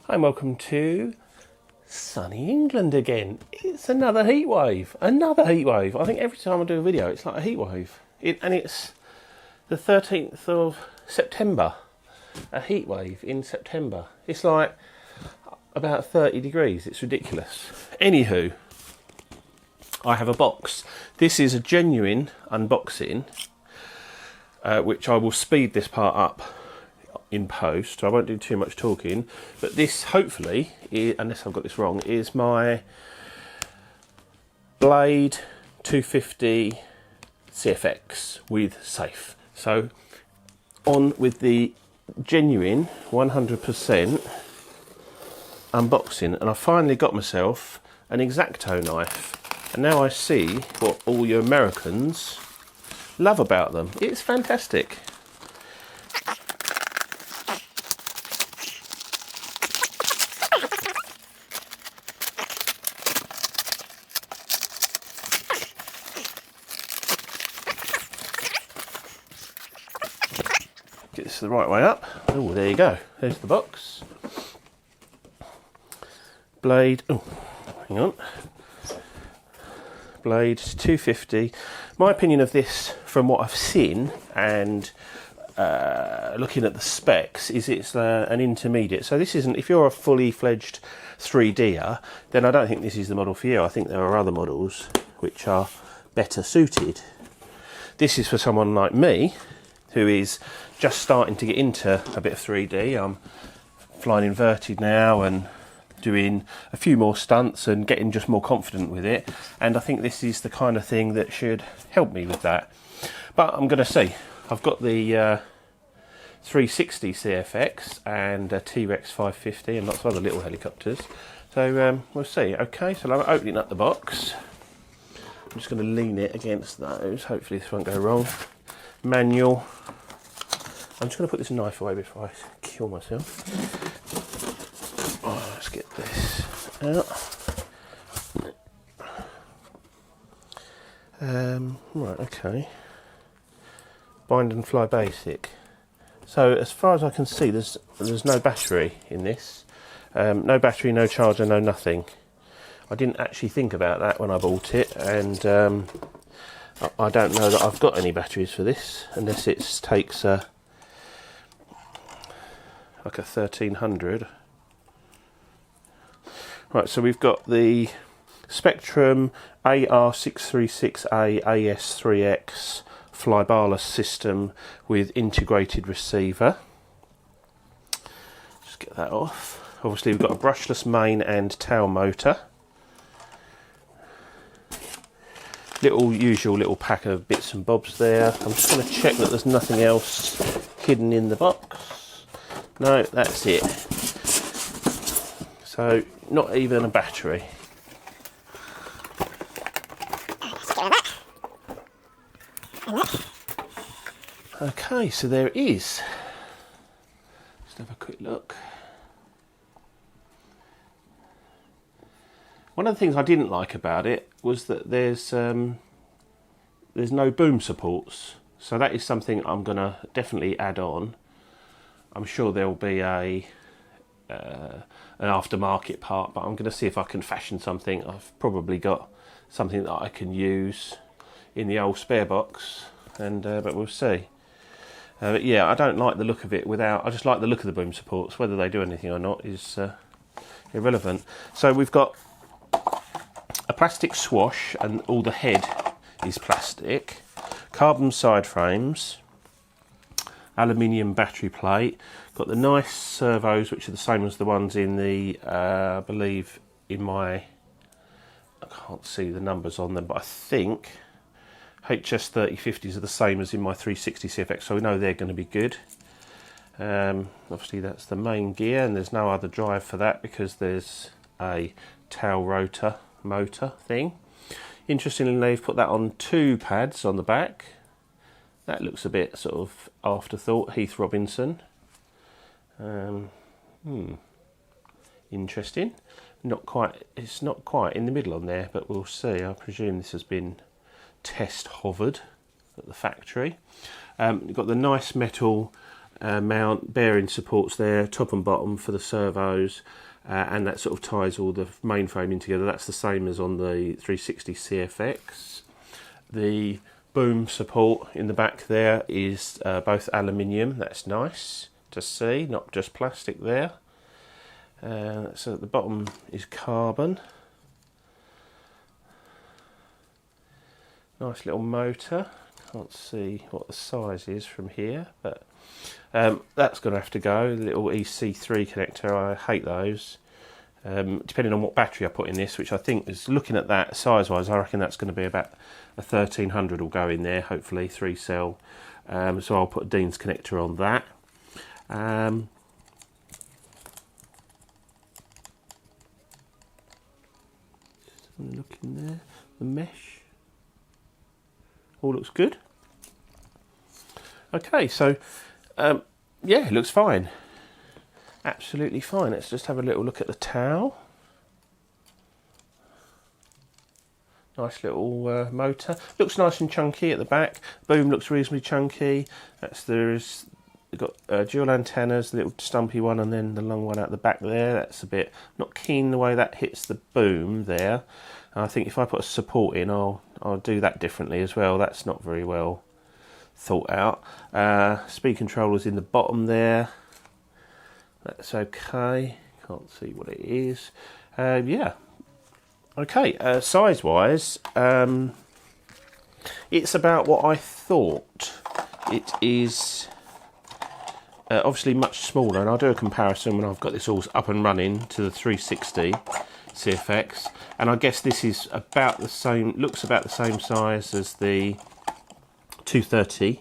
Hi, and welcome to sunny England again. It's another heat wave. Another heat wave. I think every time I do a video, it's like a heat wave. And it's the 13th of September. A heat wave in September. It's like about 30 degrees. It's ridiculous. Anywho, I have a box. This is a genuine unboxing, which I will speed this part up in post, so I won't do too much talking, but this hopefully, unless I've got this wrong, is my Blade 250 CFX with safe. So on with the genuine 100% unboxing, and I finally got myself an X-Acto knife, and now I see what all you Americans love about them. It's fantastic. Get this the right way up. Oh, there you go. There's the box. Blade. Oh, hang on. Blade 250. My opinion of this, from what I've seen and looking at the specs, is it's an intermediate. So this isn't. If you're a fully fledged 3D'er, then I don't think this is the model for you. I think there are other models which are better suited. This is for someone like me, who is just starting to get into a bit of 3D. I'm flying inverted now and doing a few more stunts and getting just more confident with it. And I think this is the kind of thing that should help me with that. But I'm going to see. I've got the 360 CFX and a T-Rex 550 and lots of other little helicopters. So we'll see. Okay, so I'm opening up the box. I'm just going to lean it against those. Hopefully this won't go wrong. Manual. I'm just going to put this knife away before I kill myself. Oh, let's get this out. Right, okay. Bind and fly basic. So as far as I can see, there's no battery in this. No battery, no charger, no nothing. I didn't actually think about that when I bought it, and I don't know that I've got any batteries for this, unless it takes like a 1300. Right, so we've got the Spectrum AR636A AS3X flybarless system with integrated receiver. Just get that off. Obviously we've got a brushless main and tail motor. Usual little pack of bits and bobs there. I'm just going to check that there's nothing else hidden in the box. No, that's it. So not even a battery. Okay, so there it is. Let's have a quick look. One of the things I didn't like about it was that there's no boom supports, so that is something I'm going to definitely add on. I'm sure there'll be an aftermarket part, but I'm going to see if I can fashion something. I've probably got something that I can use in the old spare box, and but we'll see. But yeah, I don't like the look of it without. I just like the look of the boom supports. Whether they do anything or not is irrelevant. So we've got a plastic swash, and all the head is plastic. Carbon side frames. Aluminium battery plate. Got the nice servos, which are the same as the ones in the, I believe, in my, I can't see the numbers on them, but I think HS 3050s are the same as in my 360 CFX, so we know they're going to be good. Obviously that's the main gear, and there's no other drive for that because there's a tail rotor motor thing. Interestingly, they've put that on 2 pads on the back. That looks a bit sort of afterthought, Heath Robinson. Interesting. Not quite. It's not quite in the middle on there, but we'll see. I presume this has been test hovered at the factory. You've got the nice metal mount, bearing supports there, top and bottom for the servos, and that sort of ties all the mainframe in together. That's the same as on the 360 CFX. The boom support in the back there is both aluminium. That's nice to see, not just plastic there. So at the bottom is carbon. Nice little motor. Can't see what the size is from here, but that's going to have to go. The little EC3 connector, I hate those. Depending on what battery I put in this, which I think is, looking at that size-wise, I reckon that's going to be about a 1300 will go in there, hopefully, 3-cell. So I'll put a Dean's connector on that. Just look in there, the mesh. All looks good. Okay, so yeah, it looks fine. Absolutely fine. Let's just have a little look at the towel. Nice little motor. Looks nice and chunky at the back. Boom looks reasonably chunky. We've got dual antennas, the little stumpy one, and then the long one out the back there. That's a bit, not keen the way that hits the boom there. And I think if I put a support in, I'll do that differently as well. That's not very well thought out. Speed controller's in the bottom there. That's okay. Can't see what it is. Yeah. Okay. Size-wise, it's about what I thought. It is obviously much smaller, and I'll do a comparison when I've got this all up and running to the 360 CFX. And I guess this is about the same. Looks about the same size as the 230.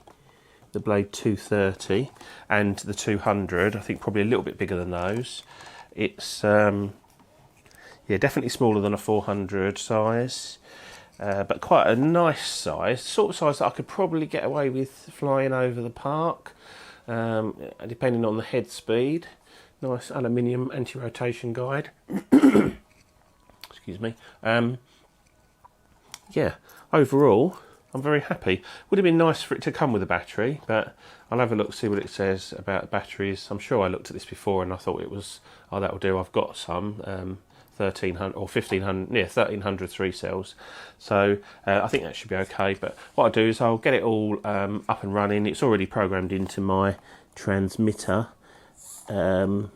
The Blade 230 and the 200, I think probably a little bit bigger than those. It's yeah, definitely smaller than a 400 size, but quite a nice size, sort of size that I could probably get away with flying over the park, depending on the head speed. Nice aluminium anti-rotation guide. Excuse me. Yeah, overall, I'm very happy. Would have been nice for it to come with a battery, but I'll have a look, see what it says about batteries. I'm sure I looked at this before and I thought it was, oh, that'll do. I've got some 1300 or 1500, yeah, 1300 3-cells. So I think that should be okay. But what I'll do is I'll get it all up and running. It's already programmed into my transmitter. Yeah,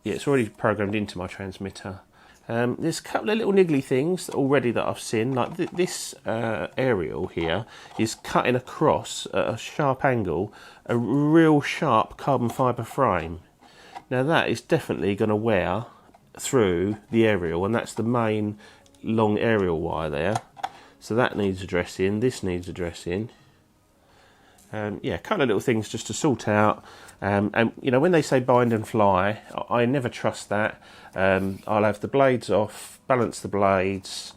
it's already programmed into my transmitter. There's a couple of little niggly things already that I've seen, like this aerial here is cutting across at a sharp angle a real sharp carbon fibre frame. Now that is definitely going to wear through the aerial, and that's the main long aerial wire there. So that needs addressing, this needs addressing. Yeah, a couple of little things just to sort out. And you know, when they say bind and fly, I never trust that. I'll have the blades off, balance the blades,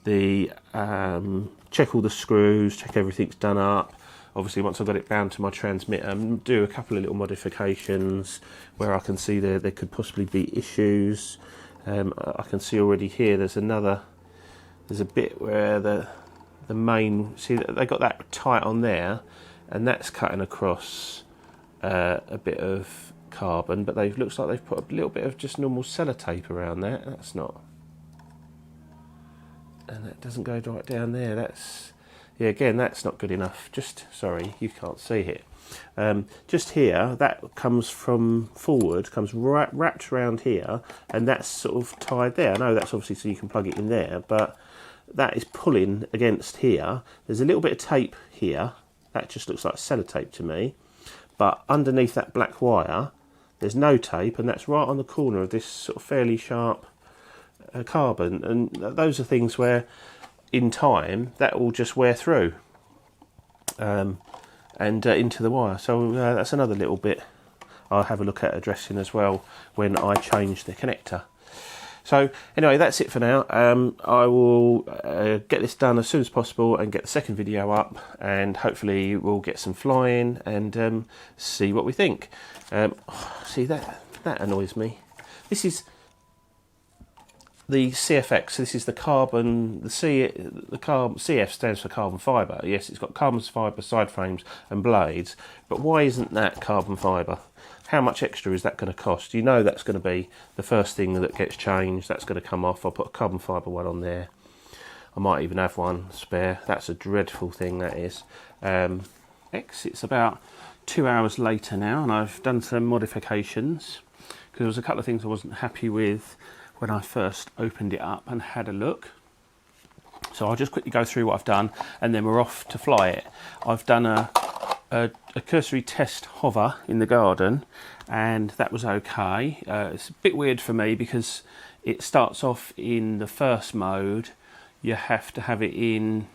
check all the screws, check everything's done up. Obviously, once I've got it bound to my transmitter, do a couple of little modifications where I can see there could possibly be issues. I can see already here there's a bit where the main, see they got that tight on there, and that's cutting across a bit of carbon, but looks like they've put a little bit of just normal sellotape around that. That's not, and that doesn't go right down there. That's, yeah, again, that's not good enough. Just, sorry, you can't see it. Just here, that comes from forward, comes wrapped around here, and that's sort of tied there. I know that's obviously so you can plug it in there, but that is pulling against here. There's a little bit of tape here. That just looks like sellotape to me. But underneath that black wire, there's no tape, and that's right on the corner of this sort of fairly sharp carbon. And those are things where, in time, that will just wear through and into the wire. So that's another little bit I'll have a look at addressing as well when I change the connector. So anyway, that's it for now. I will get this done as soon as possible and get the second video up, and hopefully we'll get some flying and see what we think. See, that annoys me. This is the CFX, this is the carbon, CF stands for carbon fibre. Yes, it's got carbon fibre side frames and blades, but why isn't that carbon fibre? How much extra is that going to cost? You know that's going to be the first thing that gets changed. That's going to come off. I'll put a carbon fibre one on there. I might even have one spare. That's a dreadful thing, that is. It's about 2 hours later now, and I've done some modifications because there was a couple of things I wasn't happy with when I first opened it up and had a look. So I'll just quickly go through what I've done, and then we're off to fly it. I've done a cursory test hover in the garden, and that was okay. It's a bit weird for me because it starts off in the first mode. You have to have it in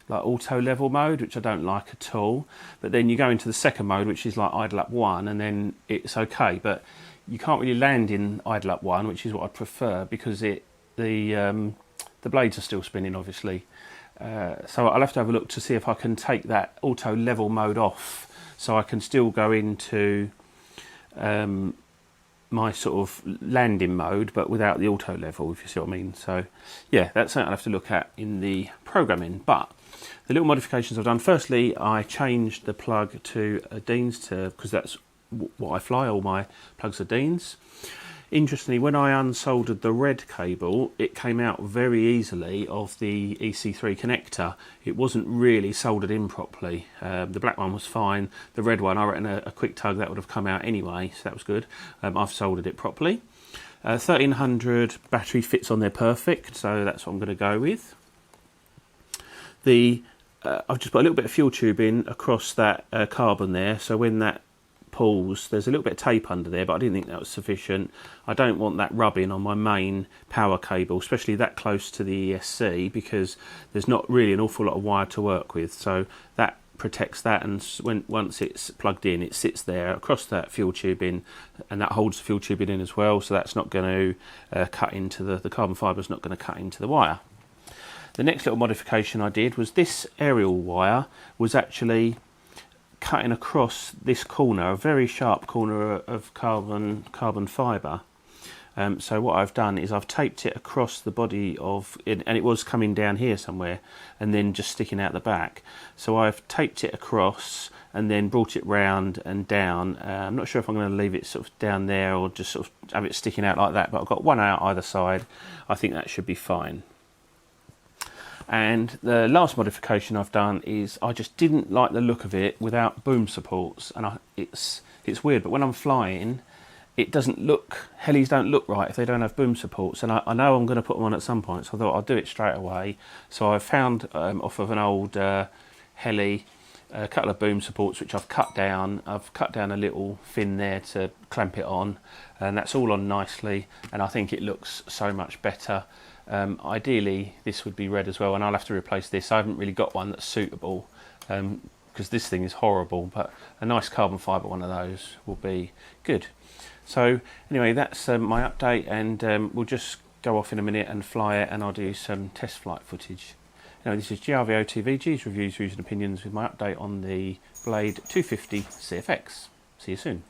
like auto level mode, which I don't like at all. But then you go into the second mode, which is like idle up 1, and then it's okay. But you can't really land in idle up 1, which is what I prefer, because the blades are still spinning, obviously. So I'll have to have a look to see if I can take that auto level mode off, so I can still go into my sort of landing mode, but without the auto level, if you see what I mean. So yeah, that's something I'll have to look at in the programming. But the little modifications I've done, firstly, I changed the plug to a Dean's, because that's what I fly. All my plugs are Dean's. Interestingly, when I unsoldered the red cable, it came out very easily of the EC3 connector. It wasn't really soldered in properly. The black one was fine. The red one, I reckon a quick tug, that would have come out anyway, so that was good. I've soldered it properly. 1300 battery fits on there perfect, so that's what I'm going to go with. I've just put a little bit of fuel tube in across that carbon there, so when that pulls, there's a little bit of tape under there, but I didn't think that was sufficient. I don't want that rubbing on my main power cable, especially that close to the ESC, because there's not really an awful lot of wire to work with. So that protects that, and once it's plugged in, it sits there across that fuel tubing, and that holds the fuel tubing in as well, so that's not going to cut into the carbon fibre is not going to cut into the wire. The next little modification I did was this aerial wire was actually cutting across this corner, a very sharp corner of carbon fibre. So what I've done is I've taped it across the body of it, and it was coming down here somewhere and then just sticking out the back. So I've taped it across and then brought it round and down. I'm not sure if I'm going to leave it sort of down there or just sort of have it sticking out like that, but I've got one out either side. I think that should be fine. And the last modification I've done is I just didn't like the look of it without boom supports, and it's weird, but when I'm flying, it doesn't look, helis don't look right if they don't have boom supports, and I know I'm going to put them on at some point, so I thought I'll do it straight away. So I found off of an old heli a couple of boom supports which I've cut down. I've cut down a little fin there to clamp it on, and that's all on nicely, and I think it looks so much better. Ideally this would be red as well, and I'll have to replace this. I haven't really got one that's suitable because this thing is horrible, but a nice carbon fibre one of those will be good. So anyway, that's my update, and we'll just go off in a minute and fly it, and I'll do some test flight footage. Anyway, this is GRVOTV, G's Reviews, Views and Opinions, with my update on the Blade 250 CFX. See you soon.